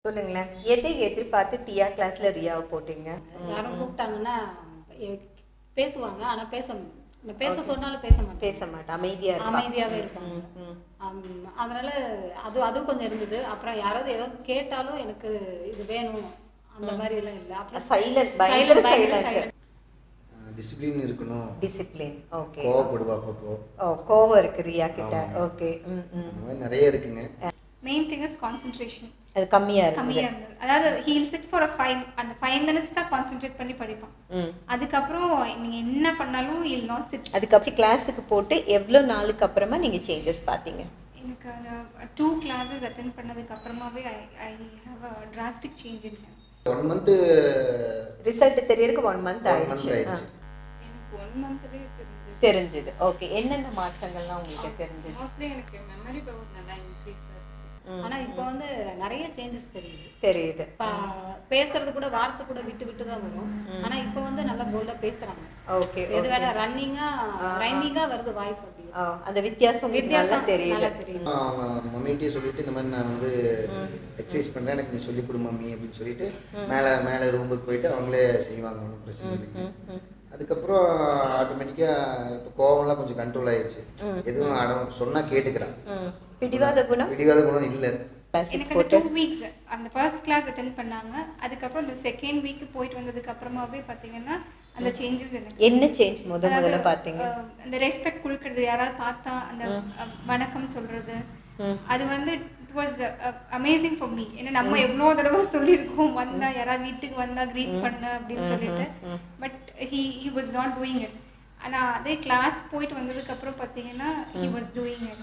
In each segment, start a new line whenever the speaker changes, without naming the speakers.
சொல்லுங்களேன். எதை எதிர்பார்த்து தியா கிளாஸ்ல ரியாவ போட்டீங்க?
யாரும் கூப்பிட்டாங்கன்னா பேசுவாங்க. ஆனா பேச
ஓகே.
சொன்னாலும் பேச மாட்டாங்க.
பேச மாட்டா. அமைதியா இருப்பா.
அமைதியாவே இருப்பாங்க.
ம்.
அதனால அதுவும் கொஞ்சம் இருந்தது. அப்புறம் யாராவது ஏதாவது கேட்டாலும் எனக்கு இது வேணும் அந்த மாதிரி எல்லாம் இல்லை. அப்புறம்
சைலண்ட், பயங்கர சைலண்ட்.
சைலண்ட்.
டிசிப்ளின் இருக்கணும்.
டிசிப்ளின். ஓகே.
கோவப்படுவா அப்பப்போ.
கோவம் இருக்கு ரியா கிட்ட.
ஆமாங்க.
ஓகே.
அந்த மாதிரி நிறைய இருக்குங்க.
Main thing is concentration.
அது கம்மியா இருக்கு.
அதாவது ஹீல் சிட் ஃபார் அந்த 5 minutes தான் கான்சென்ட்ரேட் பண்ணி படிப்பான். அதுக்கப்புறம் நீங்க என்ன பண்ணாலும் ஹீல் நாட் சிட்.
அதுக்கப்புறம் கிளாஸுக்கு போட்டு எவ்வளவு நாளுக்கு அப்புறமா நீங்க சேஞ்சஸ் பாத்தீங்க?
எனக்கு அந்த 2 classes அட்டெண்ட் பண்ணதுக்கு அப்புறமாவே I have a drastic change in him.
1 month
result தெரியறதுக்கு 1 month ஆயிடுச்சு.
எனக்கு 1 monthலயே
தெரிஞ்சது. ஓகே. என்னென்ன மாற்றங்கள்லாம் உங்களுக்கு தெரிஞ்சது?
மோஸ்ட்லி எனக்கு மெமரி பவர் நல்லா இன்க்ரீஸ் ஆச்சு.
ஆனா இப்போ வந்து நிறைய சேஞ்சஸ்
தெரியுது.
பேசுறது கூட வார்த்தை கூட விட்டு விட்டு தான் வரும். ஆனா இப்போ வந்து நல்லா போல்டா பேசுறாங்க.
ஓகே.
எது வேணா ரைமிங்கா வருது வாய்ஸ். அப்படி
அந்த வித்தியாசம் நல்லா தெரியுது.
அவங்க மம்மிகிட்டே சொல்லிட்டு இந்த மாதிரி நான் வந்து எக்ஸசைஸ் பண்றேன், எனக்கு நீ சொல்லி கொடு மம்மி அப்படின்னு சொல்லிட்டு மேலே ரூமுக்கு போயிட்டு அவங்களே செய்வாங்க. ஒன்றும் பிரச்சனை இல்லைங்க. அதுக்கப்புறம் ஆட்டோமேட்டிக்காக இப்போ கோவம்லாம் கொஞ்சம் கண்ட்ரோல் ஆயிடுச்சு. எதுவும் அடம் சொன்னா கேட்டுக்கிறான்.
பிடிவாத குணம்
இல்லை.
எனக்கு அந்த 2 weeks அந்த ஃபர்ஸ்ட் கிளாஸ் அட்டெண்ட் பண்ணாங்க. அதுக்கப்புறம் இந்த செகண்ட் வீக் போயிட்டு வந்ததுக்கு அப்புறமாவே பாத்தீங்கன்னா அந்த சேஞ்சஸ்
என்ன சேஞ்ச் முதல்ல பாத்தீங்க?
அந்த ரெஸ்பெக்ட் கொடுக்கறது, யாராவது பார்த்தா அந்த வணக்கம் சொல்றது, அது வந்து it was amazing for me. ஏன்னா நம்ம எவ்வளோ தடவை சொல்லியிருக்கோம், வந்தா யாராவது வீட்டுக்கு வந்தா கிரீட் பண்ண அப்படின்னு சொல்லிட்டு, but he was not doing it. ஆனா அதே கிளாஸ் போயிட்டு வந்ததுக்கு அப்புறம் பாத்தீங்கன்னா he was doing it.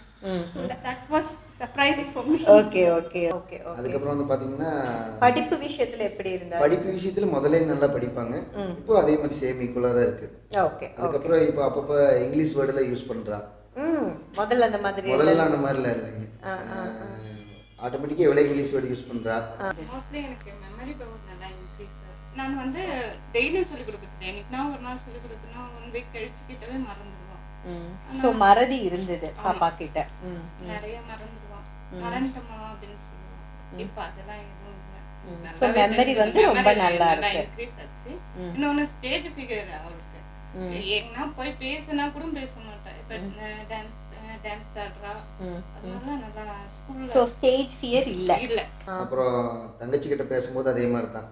So that was surprising for me.
Okay.
அதுக்கப்புறம் வந்து பாத்தீங்கன்னா
படிப்பு விஷயத்துல எப்படி இருந்தா?
படிப்பு விஷயத்துல முதல்ல நல்லா படிப்பாங்க. இப்போ அதே மாதிரி சேம் ஈக்குவலா தான் இருக்கு.
ஓகே.
அதுக்கப்புறம் இப்போ அப்பப்ப இங்கிலீஷ் வேர்டுல யூஸ் பண்றா.
முதல்ல அந்த மாதிரி
இல்லைங்க. ஆட்டோமேட்டிக்கா எவ்வளவு இங்கிலீஷ் வேர்டு யூஸ் பண்றா.
மோஸ்ட்லி எனக்கு மெமரி பவர் நல்லா இன்க்ரீஸ் ஆச்சு. நான் வந்து டெய்லியும் சொல்லி கொடுத்துட்டேன். எனக்கு நான் ஒரு நாள் சொல்லி கொடுத்தேன்னா 1 week கழிச்சு கிட்டவே மறந்துடுவான்.
சோ மறதி இருந்தது பாப்பா கிட்ட.
நிறைய மறந்துடுவான். மறந்துட்டோமா அப்படின்னு சொல்லுவான். இப்ப அதெல்லாம் எதுவும் இல்லை.
சோ மெமரி வந்து ரொம்ப நல்லா இருக்கு.
இன்க்ரீஸ் ஆச்சு. இன்னொன்னு ஸ்டேஜ் ஃபிகர் அவருக்கு. எங்கன்னா போய் பேசினா கூட பேச மாட்டேன். இப்ப டான்ஸ் ஆடுறா. அதனால நல்லா ஸ்கூல்ல
சோ ஸ்டேஜ் ஃபியர் இல்ல.
அப்புறம் தங்கச்சி கிட்ட பேசும்போது அதே மாதிரி தான்.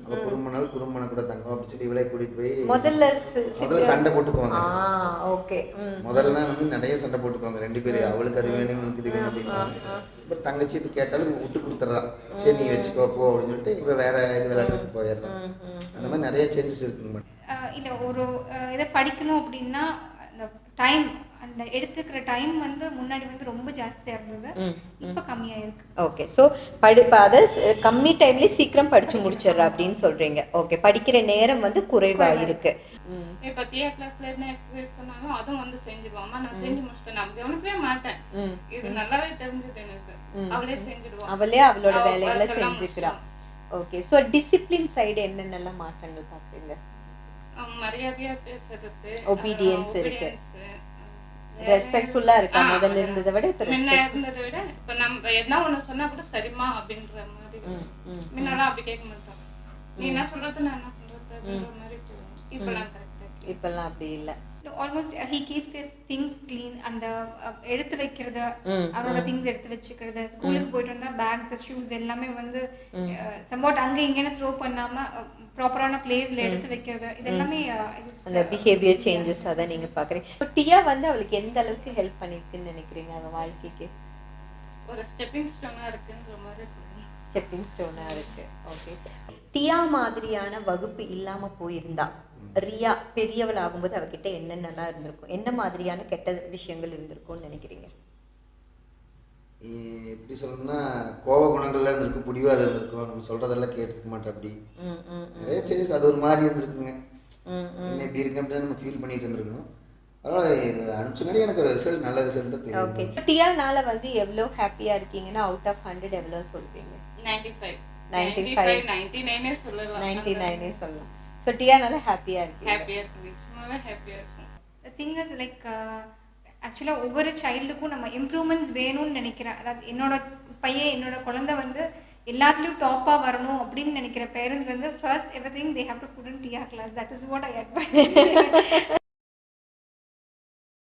அவ குறும்பனால குறும்பன கூட தங்கம் அப்படி சொல்லி இவளே கூட்டிட்டு போய் முதல்ல சண்டை போட்டுக்குவாங்க.
ஓகே.
முதல்ல வந்து நிறைய சண்டை போட்டுக்குவாங்க 2 பேரும். அவளுக்கு அது வேணும், இவனுக்கு இது வேணும் அப்படின்னு. பட் தங்கச்சி இது கேட்டாலும் விட்டு கொடுத்துட்றா. சரி நீ வச்சுக்கோ போ அப்படின்னு சொல்லிட்டு இவ வேற இது விளையாட்டுக்கு போயிடலாம். அந்த மாதிரி நிறைய சேஞ்சஸ் இருக்குங்க.
இல்லை ஒரு இதை படிக்கணும் அப்படின்னா அந்த டைம், அந்த எடுத்துக்கிற டைம் வந்து முன்னாடி வந்து ரொம்ப ஜாஸ்தியா இருந்தது. இப்ப கம்மியா இருக்கு.
ஓகே. சோ அத கம்மி டைம்லயே சீக்கிரம் படிச்சு முடிச்சிடுறா அப்படின்னு சொல்றீங்க. ஓகே. படிக்கிற நேரம் வந்து குறைவா இருக்கு.
இப்ப தியா கிளாஸ்ல என்ன எக்ஸசைஸ் சொன்னாலும் அதுவும் வந்து செஞ்சிடுவாமா. நான் செஞ்சு முடிச்சிட்டேன். நான் கவனிக்கவே மாட்டேன். இது நல்லாவே தெரிஞ்சது எனக்கு. அவளே செஞ்சிடுவா.
அவளே அவளோட வேலைகளை செஞ்சுக்கிறா. ஓகே. சோ டிசிப்ளின் சைடு என்னென்னலாம் மாற்றங்கள் பாக்குறீங்க?
மரியாதையா பேசுறது,
ஒபீடியன்ஸ் இருக்கு, ரெஸ்பெக்ட்ஃபுல்லா இருக்கா. முதல்ல இருந்ததை விட இப்ப
முன்ன இருந்ததை விட இப்ப நம்ம என்ன ஒண்ணு சொன்னா கூட சரிமா அப்படின்ற மாதிரி. முன்னெல்லாம் அப்படி கேட்க மாட்டோம். நீ என்ன சொல்றது நான் என்ன பண்றது மாதிரி.
இப்பெல்லாம் அப்படி இல்ல.
Almost he keeps his things clean. அந்த எடுத்து வைக்கிறது, அவரோட திங்ஸ் எடுத்து வச்சுக்கிறது, ஸ்கூலுக்கு போயிட்டு வந்தா பேக்ஸ் ஷூஸ் எல்லாமே வந்து சம்வாட் அங்க இங்கன்னு த்ரோ பண்ணாம ப்ராப்பரான பிளேஸ்ல எடுத்து வைக்கிறது, இதெல்லாமே
அந்த பிஹேவியர் சேஞ்சஸ் அத நீங்க பாக்குறீங்க. டியா வந்து அவளுக்கு எந்த அளவுக்கு ஹெல்ப் பண்ணிருக்குன்னு நினைக்கிறீங்க அவ வாழ்க்கைக்கு?
ஒரு ஸ்டெப்பிங் ஸ்டோனா இருக்குன்ற மாதிரி சொல்றேன்.
ஸ்டெப்பிங் ஸ்டோனா இருக்கு. ஓகே. டியா மாதிரியான வகுப்பு இல்லாம போயிருந்தா ரியா பெரியவள் ஆகும்போது அவகிட்ட என்னென்னலாம் இருந்திருக்கும்? என்ன மாதிரியான கெட்ட விஷயங்கள் இருந்திருக்கும்னு நினைக்கிறீங்க?
எப்படி சொல்லணும்னா கோவ குணங்கள்லாம் இருந்திருக்கும், பிடிவாத இருந்திருக்கும், நம்ம சொல்றதெல்லாம் கேட்டுக்க மாட்டேன். அப்படி நிறைய சேஞ்சஸ். அது ஒரு மாதிரி இருந்திருக்குங்க. என்ன இப்படி இருக்கு அப்படின்னு நம்ம ஃபீல் பண்ணிட்டு இருந்திருக்கணும். அதனால அனுப்பிச்சுனாடி எனக்கு ரிசல்ட் நல்ல ரிசல்ட் தான் தெரியும்.
ஓகே. டியானால வந்து எவ்வளவு ஹாப்பியா இருக்கீங்கன்னா அவுட் ஆஃப் 100 எவ்வளவு சொல்வீங்க?
95
99
சொல்லலாம்.
99 சொல்லலாம். சோ டியானால ஹாப்பியா இருக்கு.
ஹாப்பியா இருக்கு. சும்மாவே ஹாப்பியா இருக்கு.
The thing is like ஆக்சுவலா ஒவ்வொரு சைல்டுக்கும் நம்ம இம்ப்ரூவ்மெண்ட்ஸ் வேணும்னு நினைக்கிறேன். அதாவது என்னோட பையன், என்னோட குழந்தை வந்து எல்லாத்துலயும் டாப்பா வரணும் அப்படின்னு நினைக்கிற பேரண்ட்ஸ் வந்து first everything they have to put in their class. That is what I advice.